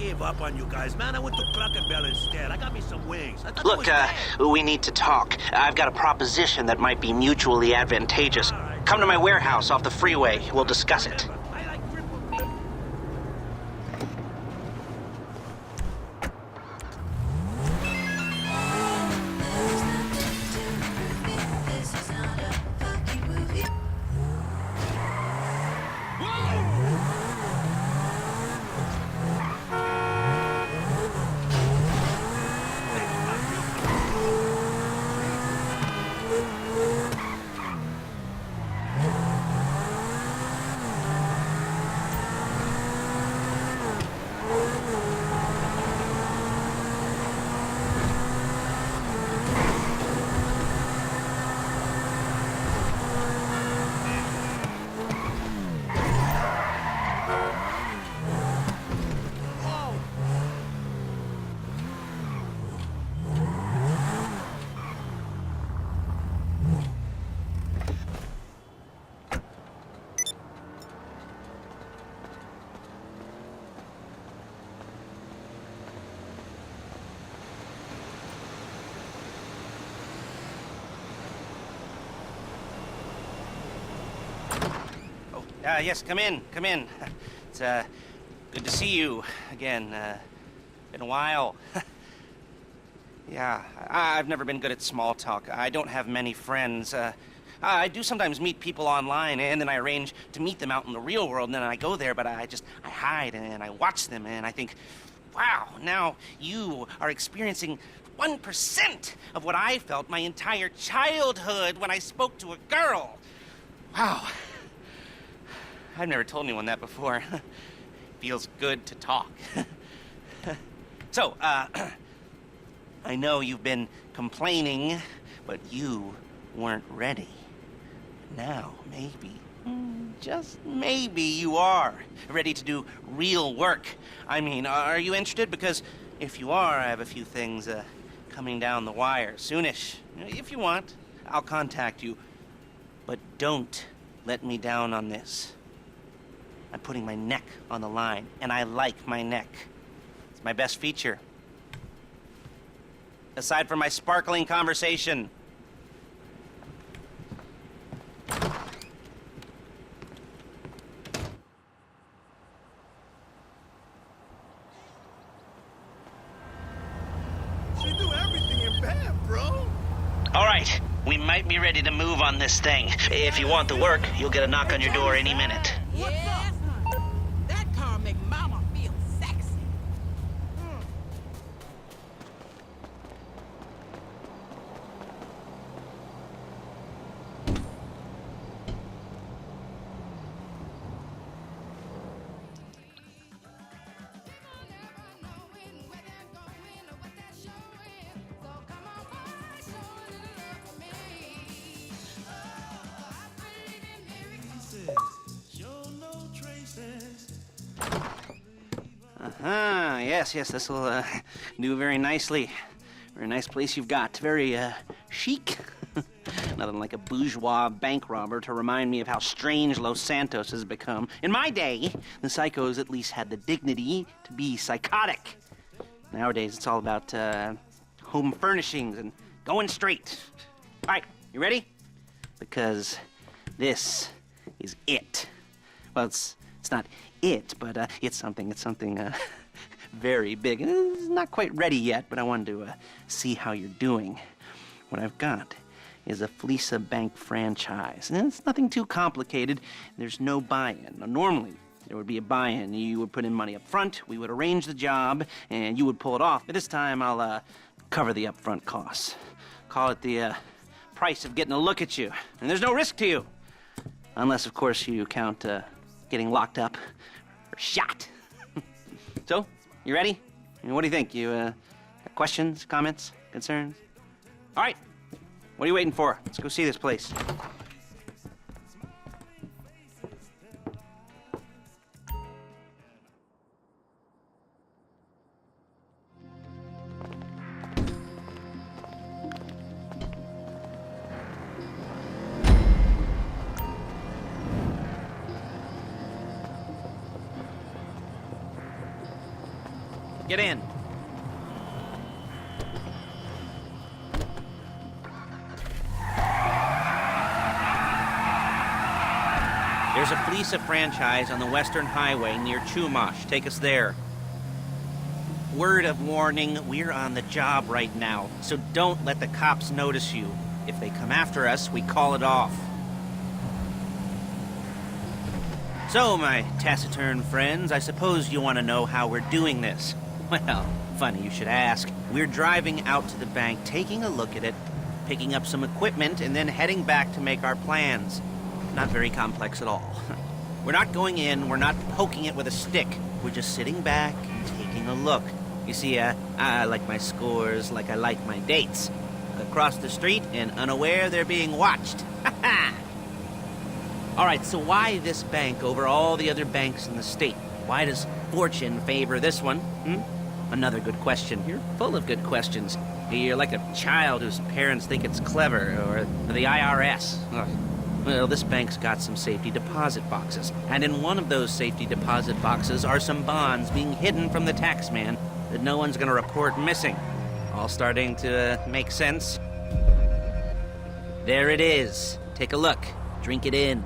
gave up on you guys, man. I went to Cracker Barrel instead. I got me some wings. I thought Look, we need to talk. I've got a proposition that might be mutually advantageous. Come to my warehouse off the freeway. We'll discuss it. I like triple meat. Yes, come in, come in. It's, good to see you again. Been a while. Yeah, I've never been good at small talk. I don't have many friends. I do sometimes meet people online, and then I arrange to meet them out in the real world, and then I go there, but I hide, and I watch them, and I think, wow, now you are experiencing 1% of what I felt my entire childhood when I spoke to a girl. Wow. I've never told anyone that before. Feels good to talk. So, I know you've been complaining, but you weren't ready. Now, maybe, just maybe you are ready to do real work. I mean, are you interested? Because if you are, I have a few things coming down the wire soonish. If you want, I'll contact you. But don't let me down on this. I'm putting my neck on the line, and I like my neck. It's my best feature. Aside from my sparkling conversation. She do everything in bed, bro. All right, we might be ready to move on this thing. If you want the work, you'll get a knock on your door any minute. Yes, honey. That car make mama feel sexy. Yes, this will do very nicely. Very nice place you've got. Very chic. Nothing like a bourgeois bank robber to remind me of how strange Los Santos has become. In my day, the psychos at least had the dignity to be psychotic. Nowadays, it's all about home furnishings and going straight. All right, you ready? Because this is it. Well, it's not it, but it's something very big. It's not quite ready yet, but I wanted to see how you're doing. What I've got is a Fleeca bank franchise, and it's nothing too complicated. There's no buy-in. Now, normally, there would be a buy-in. You would put in money up front, we would arrange the job, and you would pull it off. But this time, I'll cover the upfront costs. Call it the price of getting a look at you. And there's no risk to you. Unless, of course, you count getting locked up or shot. So, you ready? What do you think? You got questions, comments, concerns? All right. What are you waiting for? Let's go see this place. Get in. There's a Fleeca franchise on the Western Highway near Chumash. Take us there. Word of warning, we're on the job right now, so don't let the cops notice you. If they come after us, we call it off. So, my taciturn friends, I suppose you want to know how we're doing this. Well, funny you should ask. We're driving out to the bank, taking a look at it, picking up some equipment, and then heading back to make our plans. Not very complex at all. We're not going in, we're not poking it with a stick. We're just sitting back and taking a look. You see, I like my scores like I like my dates. Across the street and unaware they're being watched. Ha ha! Alright, so why this bank over all the other banks in the state? Why does fortune favor this one? Another good question. You're full of good questions. You're like a child whose parents think it's clever, or the IRS. Ugh. Well, this bank's got some safety deposit boxes, and in one of those safety deposit boxes are some bonds being hidden from the taxman that no one's gonna report missing. All starting to make sense? There it is. Take a look. Drink it in.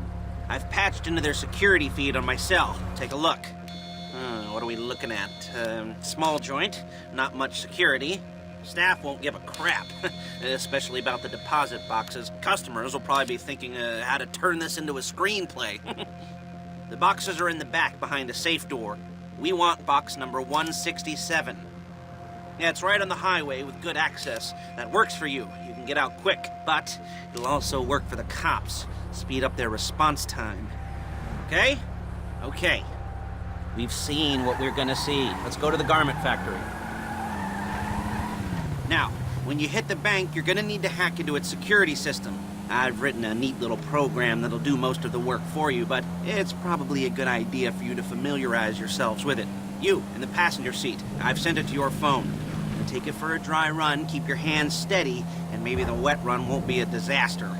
I've patched into their security feed on my cell. Take a look. What are we looking at? Small joint, not much security. Staff won't give a crap, especially about the deposit boxes. Customers will probably be thinking how to turn this into a screenplay. The boxes are in the back behind a safe door. We want box number 167. Yeah, it's right on the highway with good access. That works for you. You can get out quick, but it'll also work for the cops. Speed up their response time. Okay? Okay. We've seen what we're gonna see. Let's go to the garment factory. Now, when you hit the bank, you're gonna need to hack into its security system. I've written a neat little program that'll do most of the work for you, but it's probably a good idea for you to familiarize yourselves with it. You, in the passenger seat, I've sent it to your phone. Take it for a dry run, keep your hands steady, and maybe the wet run won't be a disaster.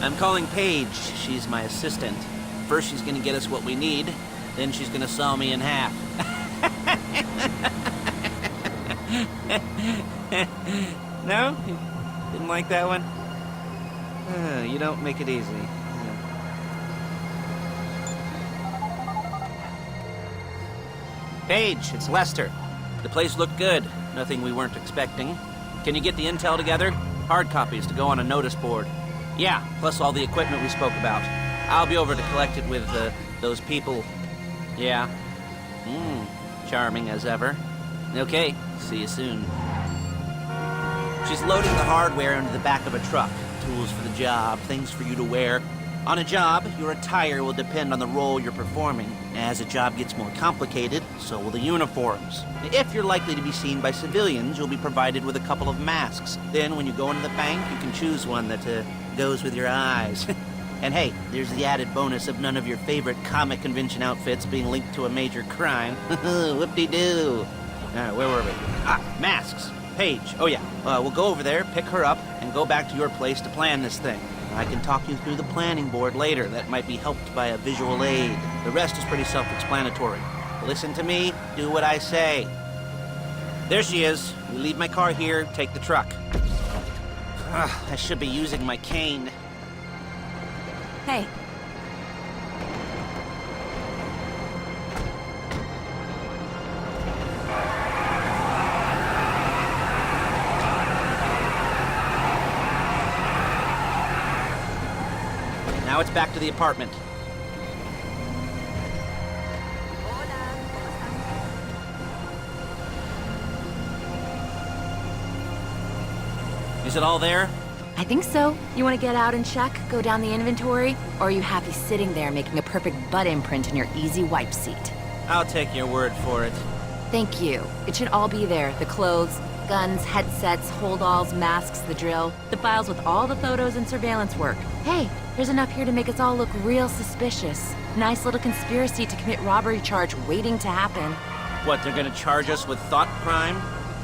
I'm calling Paige. She's my assistant. First she's gonna get us what we need, then she's gonna saw me in half. No? You didn't like that one? You don't make it easy. Paige, it's Lester. The place looked good. Nothing we weren't expecting. Can you get the intel together? Hard copies to go on a notice board. Yeah, plus all the equipment we spoke about. I'll be over to collect it with, those people. Yeah. Charming as ever. Okay, see you soon. She's loading the hardware into the back of a truck. Tools for the job, things for you to wear. On a job, your attire will depend on the role you're performing. As a job gets more complicated, so will the uniforms. If you're likely to be seen by civilians, you'll be provided with a couple of masks. Then when you go into the bank, you can choose one that, goes with your eyes. And hey, there's the added bonus of none of your favorite comic convention outfits being linked to a major crime. Whoop-de-doo. Where were we? Masks. Paige. Oh yeah, we'll go over there, pick her up, and go back to your place to plan this thing. I can talk you through the planning board later. That might be helped by a visual aid. The rest is pretty self-explanatory. Listen to me, do what I say. There she is. We leave my car here, take the truck. I should be using my cane. Hey. Now it's back to the apartment. Is it all there? I think so. You want to get out and check, go down the inventory? Or are you happy sitting there making a perfect butt imprint in your easy wipe seat? I'll take your word for it. Thank you. It should all be there. The clothes, guns, headsets, holdalls, masks, the drill. The files with all the photos and surveillance work. Hey, there's enough here to make us all look real suspicious. Nice little conspiracy to commit robbery charge waiting to happen. What, they're gonna charge us with thought crime?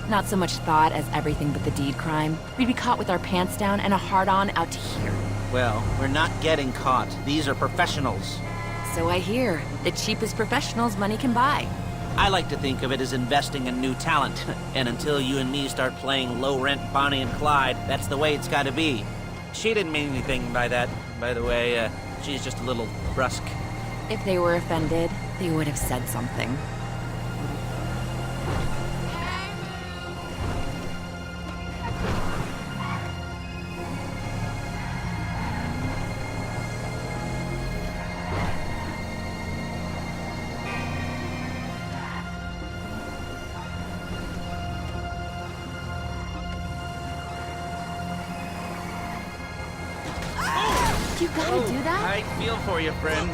Not so much thought as everything but the deed crime. We'd be caught with our pants down and a hard-on out to here. Well, we're not getting caught. These are professionals. So I hear. The cheapest professionals money can buy. I like to think of it as investing in new talent. And until you and me start playing low-rent Bonnie and Clyde, that's the way it's gotta be. She didn't mean anything by that, by the way. She's just a little brusque. If they were offended, they would have said something. You gotta do that? I feel for you, friend.